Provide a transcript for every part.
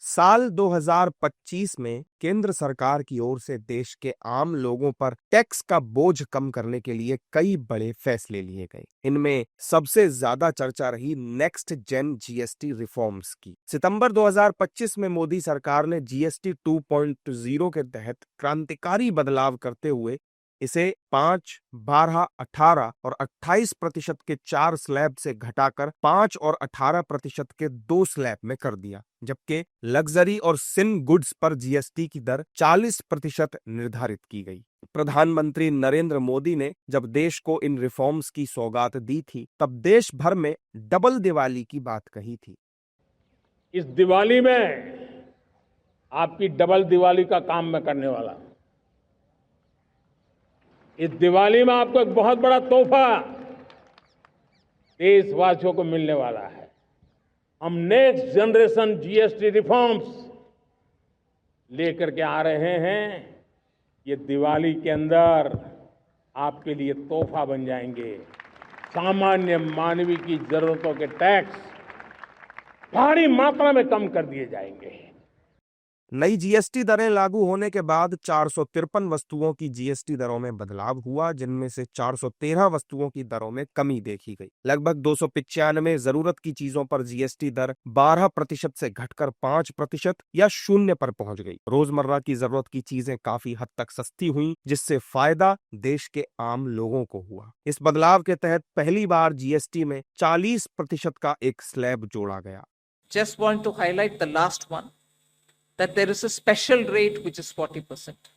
साल 2025 में केंद्र सरकार की ओर से देश के आम लोगों पर टैक्स का बोझ कम करने के लिए कई बड़े फैसले लिए गए। इनमें सबसे ज्यादा चर्चा रही नेक्स्ट जेन जीएसटी रिफॉर्म्स की। सितंबर 2025 में मोदी सरकार ने जीएसटी 2.0 के तहत क्रांतिकारी बदलाव करते हुए इसे 5, 12, 18 और 28% के 4 स्लैब से घटाकर 5 और 18% के 2 स्लैब में कर दिया, जबकि लग्जरी और सिन गुड्स पर जीएसटी की दर 40% निर्धारित की गई। प्रधानमंत्री नरेंद्र मोदी ने जब देश को इन रिफॉर्म्स की सौगात दी थी, तब देश भर में डबल दिवाली की बात कही थी। इस दिवाली में आपकी डबल दिवाली का काम मैं करने वाला हूं। इस दिवाली में आपको एक बहुत बड़ा तोहफा देशवासियों को मिलने वाला है। हम नेक्स्ट जनरेशन जीएसटी रिफॉर्म्स लेकर के आ रहे हैं। ये दिवाली के अंदर आपके लिए तोहफा बन जाएंगे। सामान्य मानवीय की जरूरतों के टैक्स भारी मात्रा में कम कर दिए जाएंगे। नई जीएसटी दरें लागू होने के बाद 453 वस्तुओं की जीएसटी दरों में बदलाव हुआ, जिनमें से 413 वस्तुओं की दरों में कमी देखी गई। लगभग 295 जरूरत की चीजों पर जीएसटी दर 12% से घटकर 5% या 0 पर पहुंच गई। रोजमर्रा की जरूरत की चीजें काफी हद तक सस्ती हुई, जिससे फायदा देश के आम लोगों को हुआ। इस बदलाव के तहत पहली बार जीएसटी में 40% का एक स्लैब जोड़ा गया। Just want to highlight the last one, that there is a special rate which is 40%.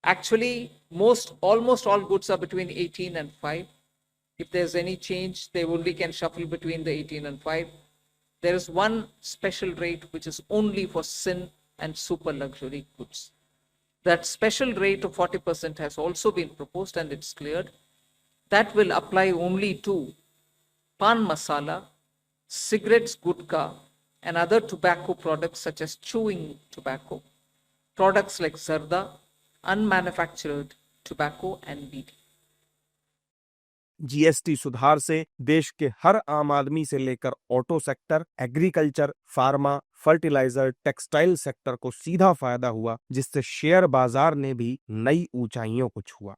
Actually, almost all goods are between 18 and 5. If there's any change, they only can shuffle between the 18 and 5. There is one special rate which is only for sin and super luxury goods. That special rate of 40% has also been proposed and it's cleared. That will apply only to pan masala, cigarettes, gutka, and other tobacco products such as chewing tobacco, products like zarda, unmanufactured tobacco and weed. GST सुधार से देश के हर आम आदमी से लेकर auto sector, agriculture, pharma, fertiliser, textile sector को सीधा फायदा हुआ, जिससे शेयर बाजार ने भी नई ऊंचाइयों को छुआ।